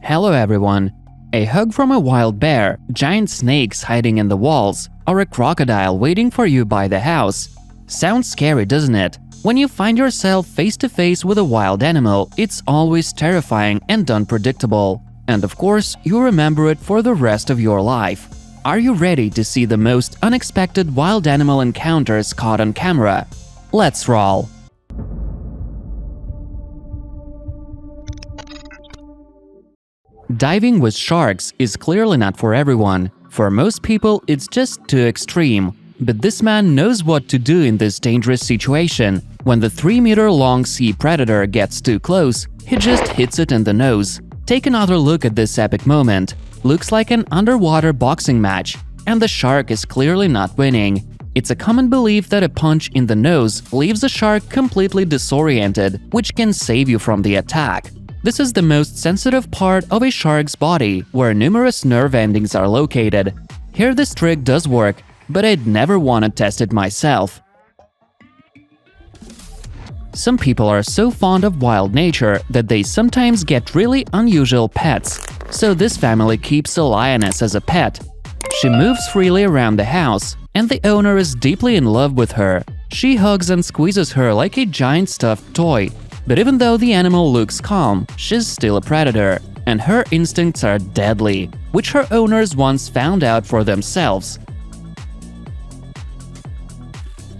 Hello everyone! A hug from a wild bear, giant snakes hiding in the walls, or a crocodile waiting for you by the house. Sounds scary, doesn't it? When you find yourself face to face with a wild animal, it's always terrifying and unpredictable. And of course, you remember it for the rest of your life. Are you ready to see the most unexpected wild animal encounters caught on camera? Let's roll! Diving with sharks is clearly not for everyone. For most people, it's just too extreme. But this man knows what to do in this dangerous situation. When the 3-meter-long sea predator gets too close, he just hits it in the nose. Take another look at this epic moment. Looks like an underwater boxing match, and the shark is clearly not winning. It's a common belief that a punch in the nose leaves a shark completely disoriented, which can save you from the attack. This is the most sensitive part of a shark's body, where numerous nerve endings are located. Here this trick does work, but I'd never want to test it myself. Some people are so fond of wild nature that they sometimes get really unusual pets. So this family keeps a lioness as a pet. She moves freely around the house, and the owner is deeply in love with her. She hugs and squeezes her like a giant stuffed toy. But even though the animal looks calm, she's still a predator, and her instincts are deadly, which her owners once found out for themselves.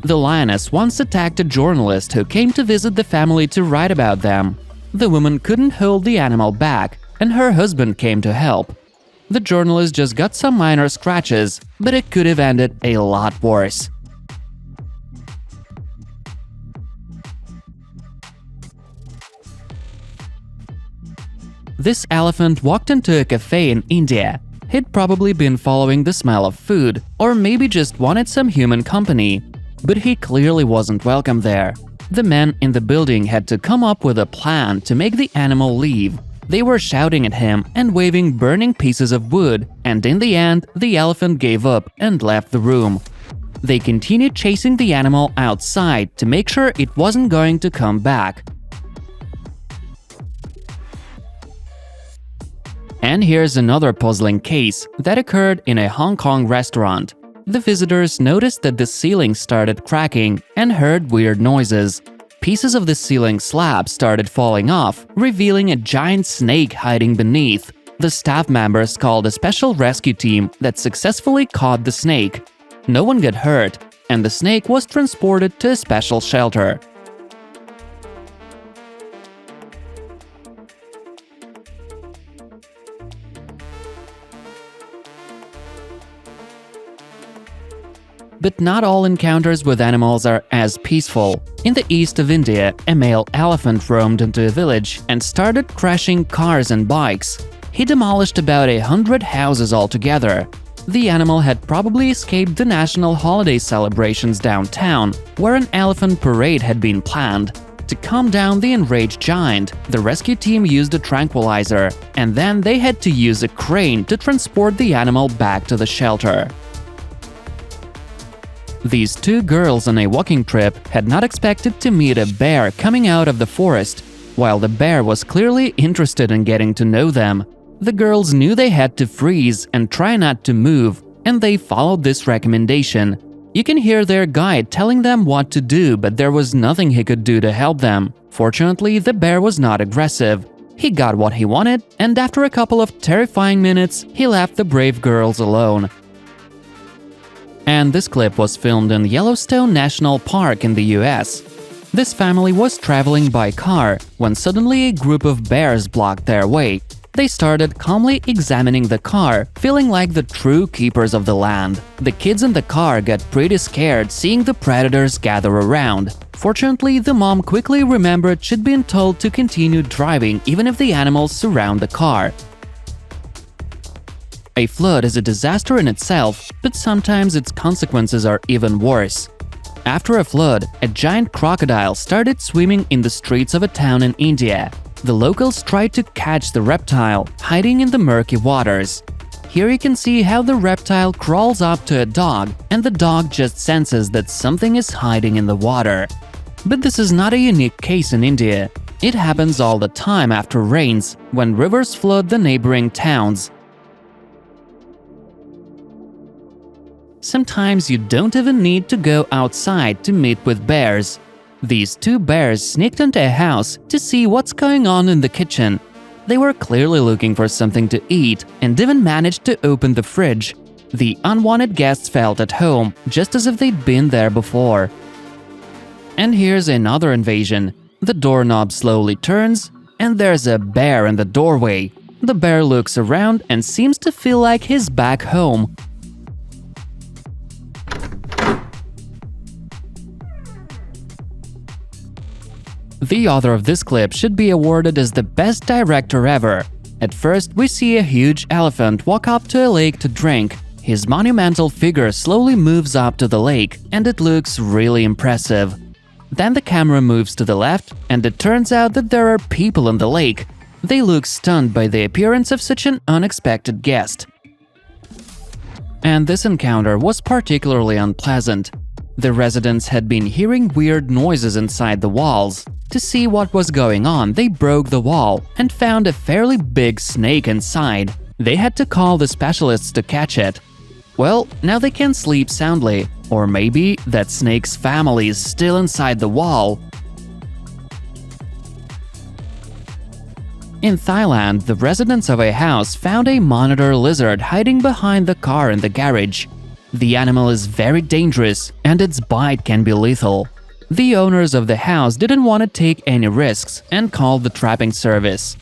The lioness once attacked a journalist who came to visit the family to write about them. The woman couldn't hold the animal back, and her husband came to help. The journalist just got some minor scratches, but it could have ended a lot worse. This elephant walked into a cafe in India. He'd probably been following the smell of food, or maybe just wanted some human company. But he clearly wasn't welcome there. The men in the building had to come up with a plan to make the animal leave. They were shouting at him and waving burning pieces of wood, and in the end, the elephant gave up and left the room. They continued chasing the animal outside to make sure it wasn't going to come back. And here's another puzzling case that occurred in a Hong Kong restaurant. The visitors noticed that the ceiling started cracking and heard weird noises. Pieces of the ceiling slab started falling off, revealing a giant snake hiding beneath. The staff members called a special rescue team that successfully caught the snake. No one got hurt, and the snake was transported to a special shelter. But not all encounters with animals are as peaceful. In the east of India, a male elephant roamed into a village and started crashing cars and bikes. He demolished about 100 houses altogether. The animal had probably escaped the national holiday celebrations downtown, where an elephant parade had been planned. To calm down the enraged giant, the rescue team used a tranquilizer, and then they had to use a crane to transport the animal back to the shelter. These two girls on a walking trip had not expected to meet a bear coming out of the forest, while the bear was clearly interested in getting to know them. The girls knew they had to freeze and try not to move, and they followed this recommendation. You can hear their guide telling them what to do, but there was nothing he could do to help them. Fortunately, the bear was not aggressive. He got what he wanted, and after a couple of terrifying minutes, he left the brave girls alone. And this clip was filmed in Yellowstone National Park in the US. This family was traveling by car when suddenly a group of bears blocked their way. They started calmly examining the car, feeling like the true keepers of the land. The kids in the car got pretty scared seeing the predators gather around. Fortunately, the mom quickly remembered she'd been told to continue driving even if the animals surround the car. A flood is a disaster in itself, but sometimes its consequences are even worse. After a flood, a giant crocodile started swimming in the streets of a town in India. The locals tried to catch the reptile, hiding in the murky waters. Here you can see how the reptile crawls up to a dog, and the dog just senses that something is hiding in the water. But this is not a unique case in India. It happens all the time after rains, when rivers flood the neighboring towns. Sometimes you don't even need to go outside to meet with bears. These two bears sneaked into a house to see what's going on in the kitchen. They were clearly looking for something to eat and even managed to open the fridge. The unwanted guests felt at home, just as if they'd been there before. And here's another invasion. The doorknob slowly turns, and there's a bear in the doorway. The bear looks around and seems to feel like he's back home. The author of this clip should be awarded as the best director ever. At first, we see a huge elephant walk up to a lake to drink. His monumental figure slowly moves up to the lake, and it looks really impressive. Then the camera moves to the left, and it turns out that there are people in the lake. They look stunned by the appearance of such an unexpected guest. And this encounter was particularly unpleasant. The residents had been hearing weird noises inside the walls. To see what was going on, they broke the wall and found a fairly big snake inside. They had to call the specialists to catch it. Well, now they can sleep soundly. Or maybe that snake's family is still inside the wall. In Thailand, the residents of a house found a monitor lizard hiding behind the car in the garage. The animal is very dangerous, and its bite can be lethal. The owners of the house didn't want to take any risks and called the trapping service.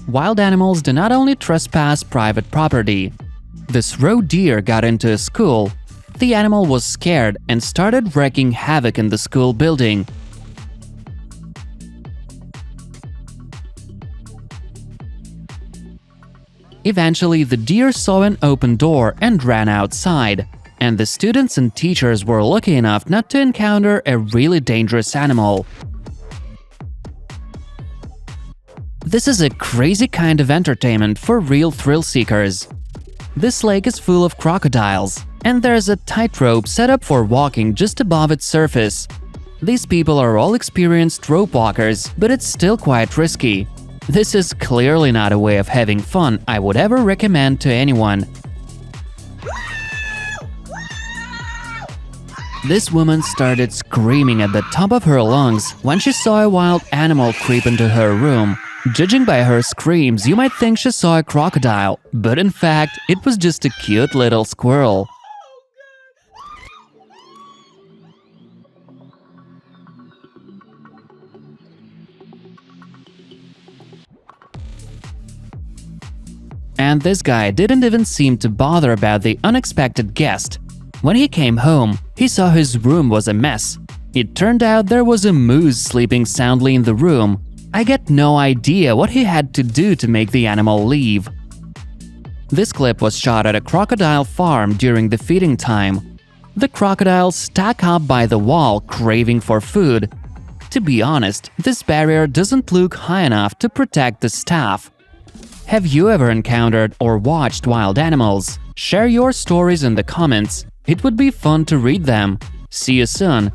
Wild animals do not only trespass private property. This roe deer got into a school. The animal was scared and started wreaking havoc in the school building. Eventually, the deer saw an open door and ran outside, and the students and teachers were lucky enough not to encounter a really dangerous animal. This is a crazy kind of entertainment for real thrill seekers. This lake is full of crocodiles, and there's a tightrope set up for walking just above its surface. These people are all experienced rope walkers, but it's still quite risky. This is clearly not a way of having fun I would ever recommend to anyone. This woman started screaming at the top of her lungs when she saw a wild animal creep into her room. Judging by her screams, you might think she saw a crocodile, but in fact, it was just a cute little squirrel. And this guy didn't even seem to bother about the unexpected guest. When he came home, he saw his room was a mess. It turned out there was a moose sleeping soundly in the room. I get no idea what he had to do to make the animal leave. This clip was shot at a crocodile farm during the feeding time. The crocodile stuck up by the wall, craving for food. To be honest, this barrier doesn't look high enough to protect the staff. Have you ever encountered or watched wild animals? Share your stories in the comments. It would be fun to read them. See you soon.